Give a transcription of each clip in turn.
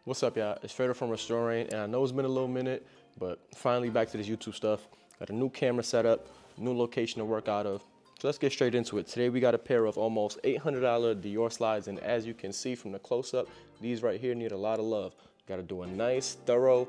What's up, y'all? It's Fredo from Restoring, and I know it's been a little minute, but finally back to this YouTube stuff. Got a new camera setup, new location to work out of. So let's get straight into it. Today we got a pair of almost $800 Dior slides, and as you can see from the close-up, these right here need a lot of love. Got to do a nice, thorough,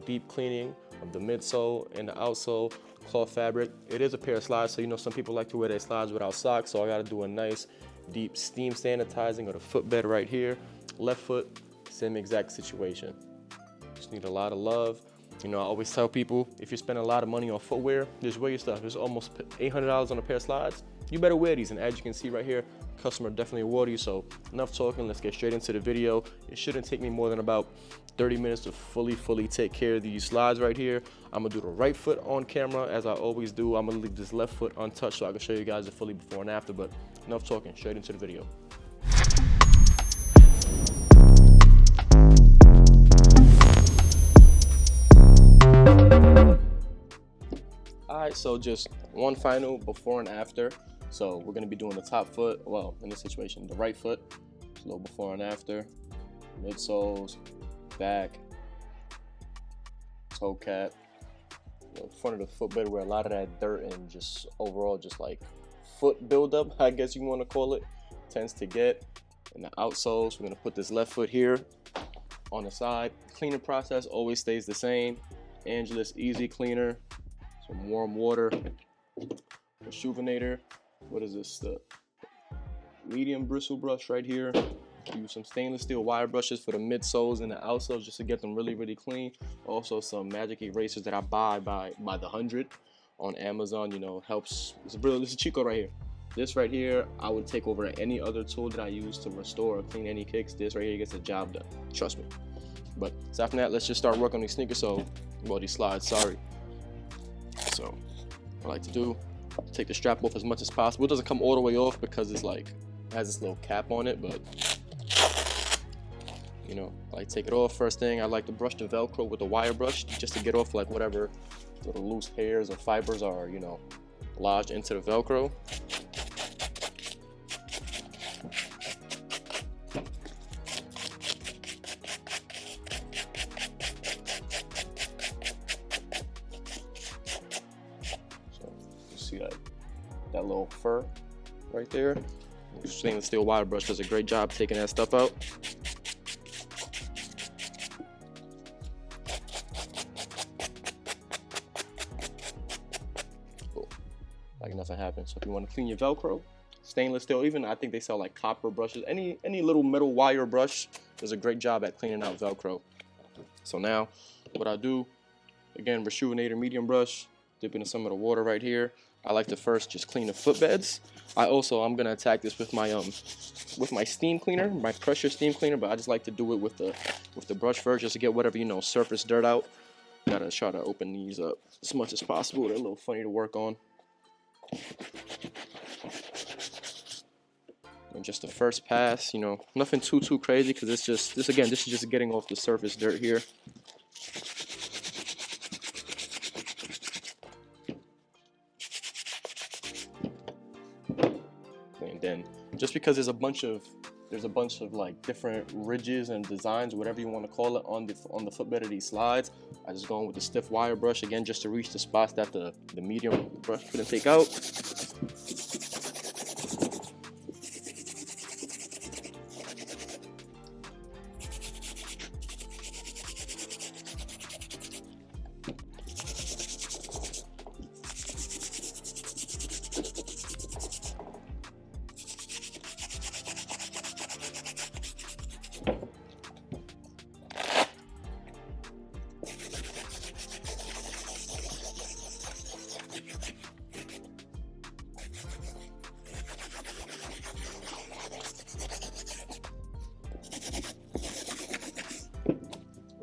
deep cleaning of the midsole and the outsole, cloth fabric. It is a pair of slides, so you know some people like to wear their slides without socks, so I got to do a nice, deep steam sanitizing of the footbed right here. Left foot, same exact situation. Just need a lot of love. You know, I always tell people, if you're spending a lot of money on footwear, just wear your stuff. There's almost $800 on a pair of slides. You better wear these. And as you can see right here, customer definitely awarded you. So enough talking, let's get straight into the video. It shouldn't take me more than about 30 minutes to fully take care of these slides right here. I'm gonna do the right foot on camera as I always do. I'm gonna leave this left foot untouched so I can show you guys the fully before and after, but enough talking, straight into the video. Alright, so just one final before and after. So we're going to be doing the top foot, well, in this situation, the right foot. A little before and after. Midsoles, back, toe cap, the front of the footbed where a lot of that dirt and just overall just like foot buildup, I guess you want to call it, tends to get. And the outsoles, we're going to put this left foot here on the side. Cleaning process always stays the same. Angelus Easy Cleaner. Some warm water, Rejuvenator. What is this? The medium bristle brush right here. Use some stainless steel wire brushes for the midsoles and the outsoles just to get them really clean. Also some magic erasers that I buy by the 100 on Amazon. You know, helps. This is a cheat code right here. This right here, I would take over any other tool that I use to restore or clean any kicks. This right here gets the job done. Trust me. But so after that, let's just start working on these sneakers. So, well, these slides. Sorry. So what I like to do, take the strap off as much as possible. It doesn't come all the way off because it's like, it has this little cap on it, but you know, I like to take it off. First thing, I like to brush the Velcro with a wire brush just to get off like whatever little loose hairs or fibers are, you know, lodged into the Velcro. See that little fur right there. Stainless steel wire brush does a great job taking that stuff out. Cool. Like nothing happened. So if you want to clean your Velcro, stainless steel, even I think they sell like copper brushes, any little metal wire brush does a great job at cleaning out Velcro. So now what I do, again, Rejuvenator medium brush, dip into some of the water right here. I like to first just clean the footbeds. I'm gonna attack this with my steam cleaner, my pressure steam cleaner, but I just like to do it with the brush first just to get whatever, you know, surface dirt out. Gotta try to open these up as much as possible. They're a little funny to work on. And just the first pass, you know, nothing too crazy because this is just getting off the surface dirt here. And then just because there's a bunch of like different ridges and designs, whatever you want to call it, on the footbed of these slides, I just go in with the stiff wire brush again just to reach the spots that the medium brush couldn't take out.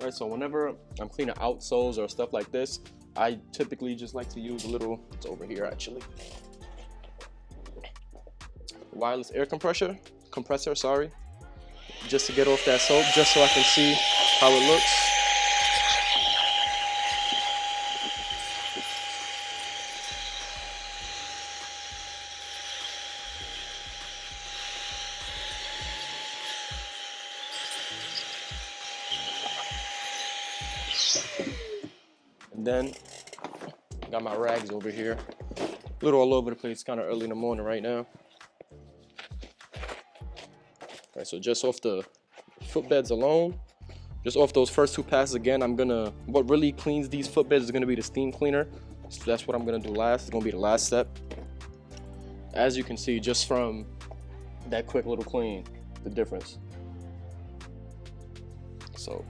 Right, so whenever I'm cleaning outsoles or stuff like this, I typically just like to use a little, it's over here actually, wireless air compressor, just to get off that soap, just so I can see how it looks. And then I got my rags over here. A little all over the place, kind of early in the morning right now. All right, so just off the footbeds alone, just off those first 2 passes again, what really cleans these footbeds is gonna be the steam cleaner. So that's what I'm gonna do last. It's gonna be the last step. As you can see, just from that quick little clean, the difference. So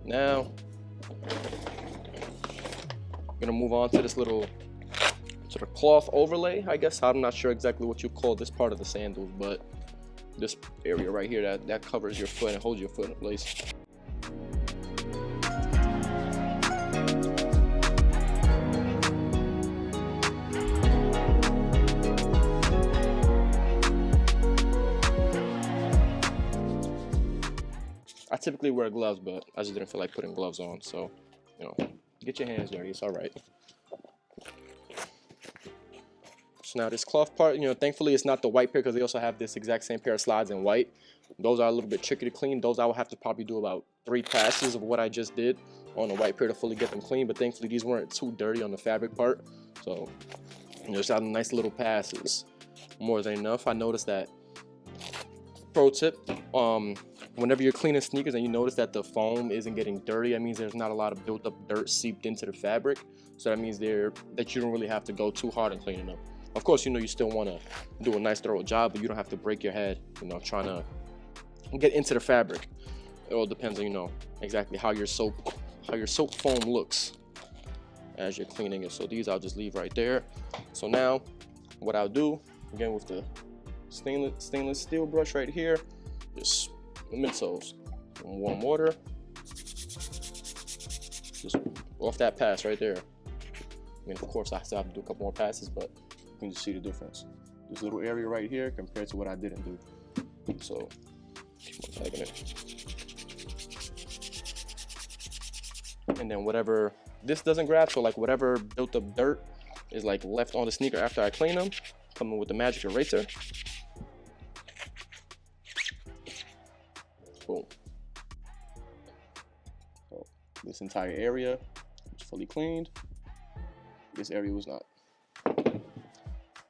now I'm gonna move on to this little sort of cloth overlay, I guess. I'm not sure exactly what you call this part of the sandals, but this area right here that covers your foot and holds your foot in place. I typically wear gloves, but I just didn't feel like putting gloves on, so, you know, get your hands dirty, it's all right. So now this cloth part, you know, thankfully it's not the white pair because they also have this exact same pair of slides in white. Those are a little bit tricky to clean. Those I will have to probably do about 3 passes of what I just did on the white pair to fully get them clean, but thankfully these weren't too dirty on the fabric part. So, you know, just have nice little passes. More than enough. I noticed that, pro tip, whenever you're cleaning sneakers and you notice that the foam isn't getting dirty, that means there's not a lot of built up dirt seeped into the fabric. So that means that you don't really have to go too hard in cleaning them. Of course, you know, you still want to do a nice thorough job, but you don't have to break your head, you know, trying to get into the fabric. It all depends on, you know, exactly how your soap foam looks as you're cleaning it. So these I'll just leave right there. So now what I'll do, again with the stainless steel brush right here, just the midsoles in warm water, just off that pass right there. I mean, of course, I still have to do a couple more passes, but you can just see the difference. This little area right here compared to what I didn't do. So, keep on tagging it. And then whatever this doesn't grab, so like whatever built up dirt is like left on the sneaker after I clean them, come in with the magic eraser. Boom. So this entire area is fully cleaned. This area was not.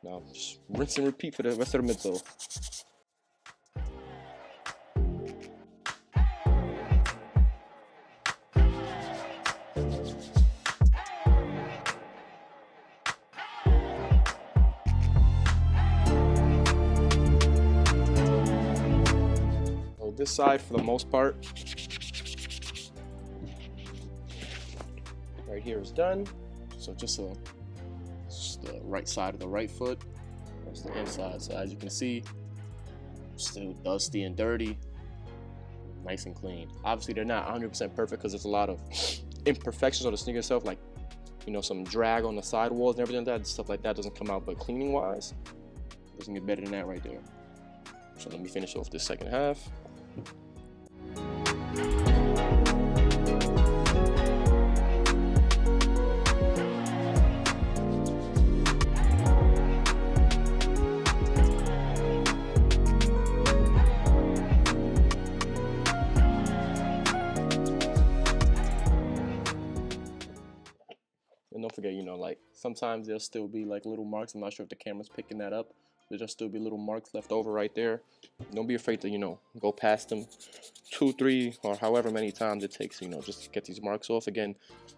Now just rinse and repeat for the rest of the midsole. So this side, for the most part, right here is done. So just the right side of the right foot. That's the inside. So as you can see, still dusty and dirty, nice and clean. Obviously, they're not 100% perfect because there's a lot of imperfections on the sneaker itself, like, you know, some drag on the sidewalls and everything like that. Stuff like that doesn't come out, but cleaning wise, it doesn't get better than that right there. So let me finish off this second half. And don't forget, you know, like sometimes there'll still be like little marks. I'm not sure if the camera's picking that up. There'll still be little marks left over right there. Don't be afraid to, you know, go past them 2, 3, or however many times it takes, you know, just to get these marks off. Again,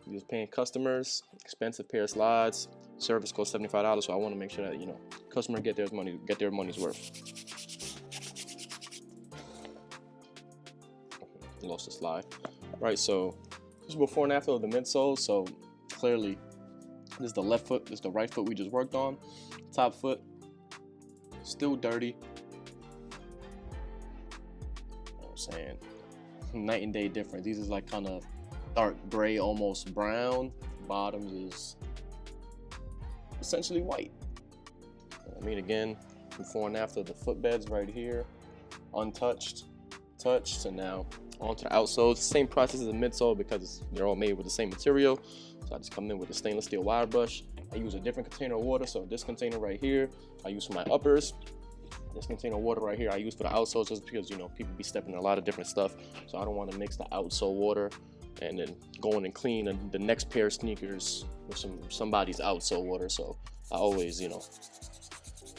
you're paying customers, expensive pair of slides. Service costs $75, so I want to make sure that, you know, customer get their money's worth. Lost the slide. Right, so this is before and after of the midsole. So clearly, this is the left foot, this is the right foot we just worked on. Top foot, still dirty. You know what I'm saying? Night and day difference. These is like kind of dark gray, almost brown. Bottoms is essentially white. I mean, again, before and after the footbeds right here, untouched, touched, and now onto the outsole. Same process as the midsole because they're all made with the same material. So I just come in with a stainless steel wire brush. I use a different container of water. So this container right here, I use for my uppers. This container of water right here, I use for the outsoles just because, you know, people be stepping in a lot of different stuff. So I don't want to mix the outsole water and then go in and clean the next pair of sneakers with somebody's outsole water. So I always, you know,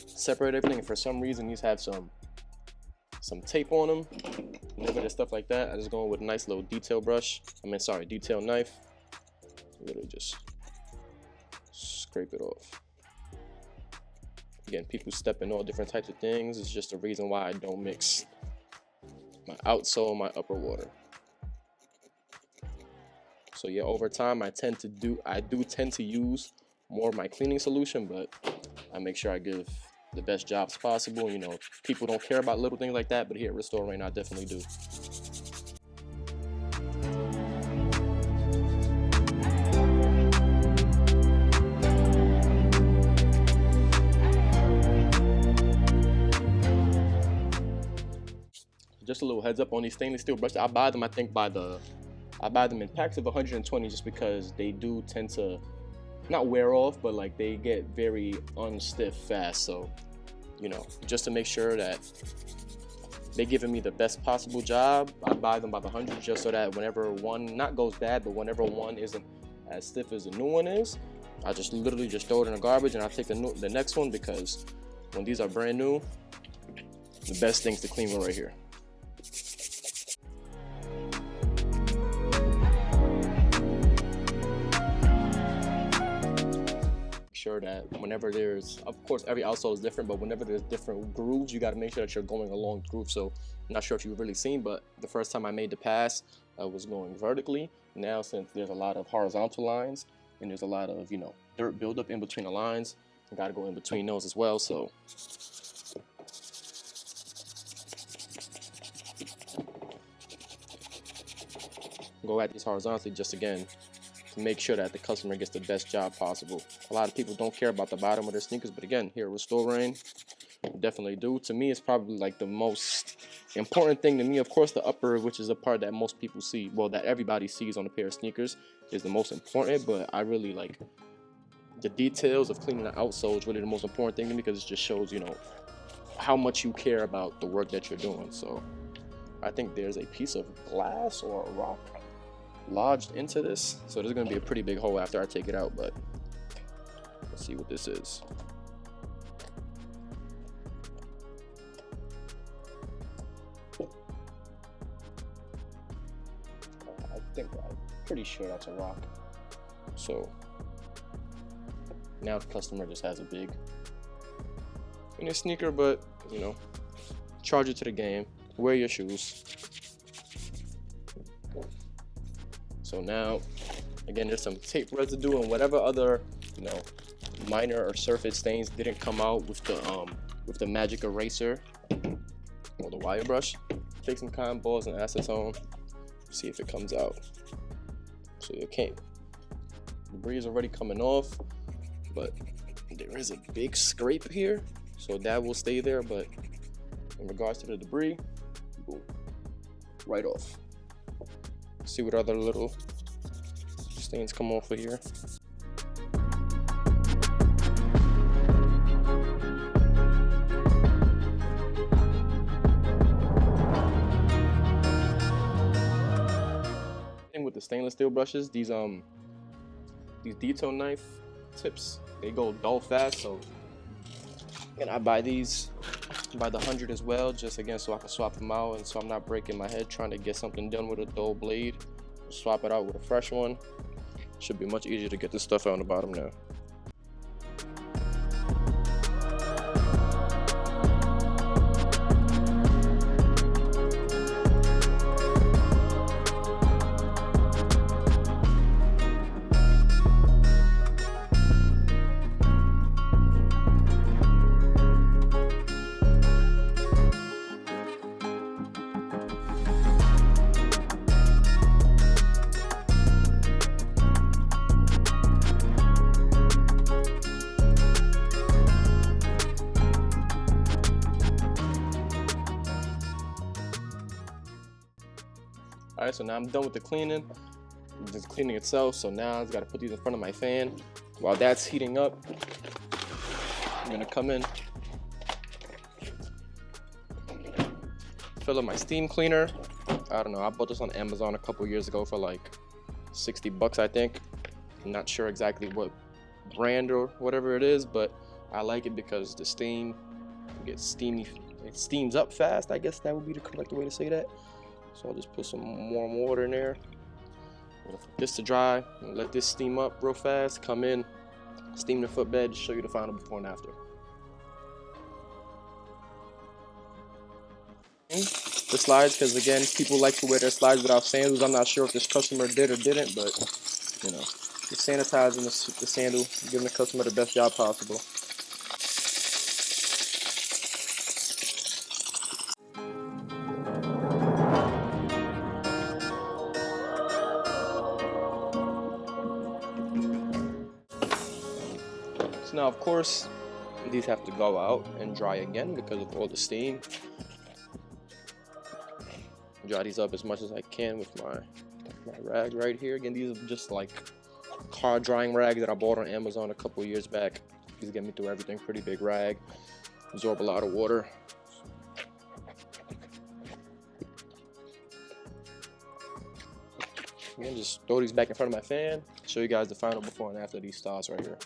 separate everything. And for some reason, these have some tape on them. Whenever there's stuff like that, I just go in with a nice little detail brush. Detail knife. Literally just scrape it off. Again, people step in all different types of things. It's just a reason why I don't mix my outsole and my upper water. So yeah, over time I do tend to use more of my cleaning solution, but I make sure I give the best jobs possible. You know, people don't care about little things like that, but here at Restore Rain, I definitely do. Just a little heads up on these stainless steel brushes. I buy them, I think I buy them in packs of 120 just because they do tend to not wear off, but like they get very unstiff fast. So, you know, just to make sure that they're giving me the best possible job, I buy them by the 100 just so that whenever one not goes bad, but whenever one isn't as stiff as the new one is, I just literally just throw it in the garbage and I take the next one, because when these are brand new, the best things to clean with right here. Sure that whenever there's, of course every outsole is different, but whenever there's different grooves, you got to make sure that you're going along the groove. So I'm not sure if you've really seen, but the first time I made the pass, I was going vertically. Now, since there's a lot of horizontal lines and there's a lot of, you know, dirt buildup in between the lines, I got to go in between those as well. So go at these horizontally, just again to make sure that the customer gets the best job possible. A lot of people don't care about the bottom of their sneakers, but again, here at Restore Rain, definitely do. To me, it's probably like the most important thing to me. Of course, the upper, which is the part that most people see, well, that everybody sees on a pair of sneakers, is the most important, but I really like the details of cleaning the outsole is really the most important thing to me, because it just shows, you know, how much you care about the work that you're doing. So I think there's a piece of glass or a rock lodged into this, so there's going to be a pretty big hole after I take it out, but let's see what this is. I'm pretty sure that's a rock. So now the customer just has a big in a sneaker, but you know, charge it to the game, wear your shoes. So now, again, there's some tape residue and whatever other, you know, minor or surface stains didn't come out with the magic eraser or the wire brush. Take some cotton balls and acetone, see if it comes out. So it can't. Debris is already coming off, but there is a big scrape here, so that will stay there. But in regards to the debris, boom, right off. See what other little stains come off of here. And with the stainless steel brushes, these detail knife tips, they go dull fast, so and I buy these by the 100 as well, just again so I can swap them out and so I'm not breaking my head trying to get something done with a dull blade. Swap it out with a fresh one. Should be much easier to get this stuff out on the bottom now. All right, so now I'm done with the cleaning, just cleaning itself. So now I've got to put these in front of my fan. While that's heating up, I'm gonna come in, fill up my steam cleaner. I don't know. I bought this on Amazon a couple years ago for like 60 bucks, I think. I'm not sure exactly what brand or whatever it is, but I like it because the stain gets steamy. It steams up fast. I guess that would be the correct way to say that. So I'll just put some warm water in there. This to dry, and let this steam up real fast. Come in, steam the footbed, show you the final before and after. The slides, because again, people like to wear their slides without sandals. I'm not sure if this customer did or didn't, but you know, just sanitizing the sandal, giving the customer the best job possible. So now, of course, these have to go out and dry again because of all the steam. Dry these up as much as I can with my rag right here. Again, these are just like car drying rags that I bought on Amazon a couple years back. These get me through everything. Pretty big rag, absorb a lot of water. Again, just throw these back in front of my fan. Show you guys the final before and after these styles right here.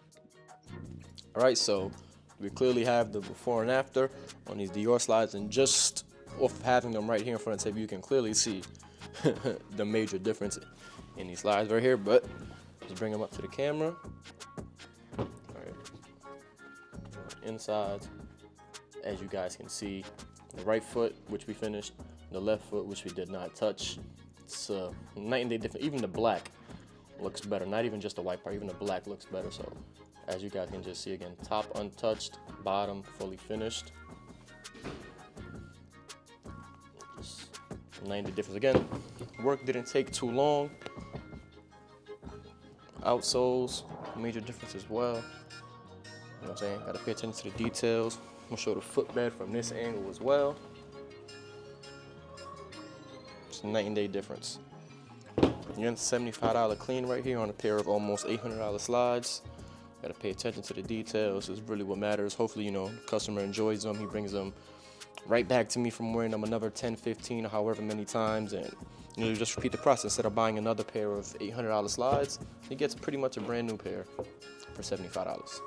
All right, so we clearly have the before and after on these Dior slides, and just off of having them right here in front of the table, you can clearly see the major difference in these slides right here. But just bring them up to the camera. All right. Inside, as you guys can see, the right foot, which we finished, the left foot, which we did not touch. It's night and day different. Even the black looks better. Not even just the white part, even the black looks better. So as you guys can just see, again, top untouched, bottom fully finished. Just 90 difference. Again, work didn't take too long. Outsoles, major difference as well. You know what I'm saying? Gotta pay attention to the details. I'm gonna show the footbed from this angle as well. It's a night and day difference. Again, $75 clean right here on a pair of almost $800 slides. Gotta pay attention to the details. It's really what matters. Hopefully, you know, the customer enjoys them. He brings them right back to me from wearing them another 10, 15, or however many times, and you know, just repeat the process. Instead of buying another pair of $800 slides, he gets pretty much a brand new pair for $75.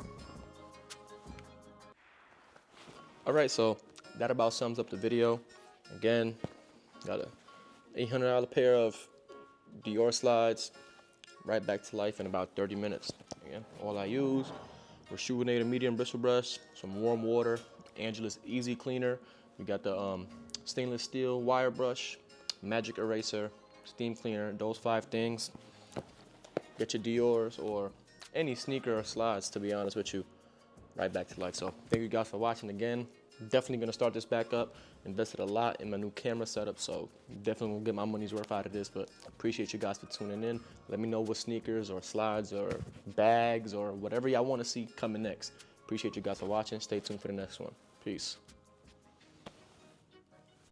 All right, so that about sums up the video. Again, got a $800 pair of Dior slides right back to life in about 30 minutes. Again, all I use was Rejuvenated medium bristle brush, some warm water, Angela's Easy Cleaner. We got the stainless steel wire brush, magic eraser, steam cleaner. Those 5 things. Get your Dior's or any sneaker or slides, to be honest with you, right back to life. So thank you guys for watching again. Definitely gonna start this back up. Invested a lot in my new camera setup, so definitely gonna get my money's worth out of this. But appreciate you guys for tuning in. Let me know what sneakers or slides or bags or whatever y'all want to see coming next. Appreciate you guys for watching. Stay tuned for the next one. Peace.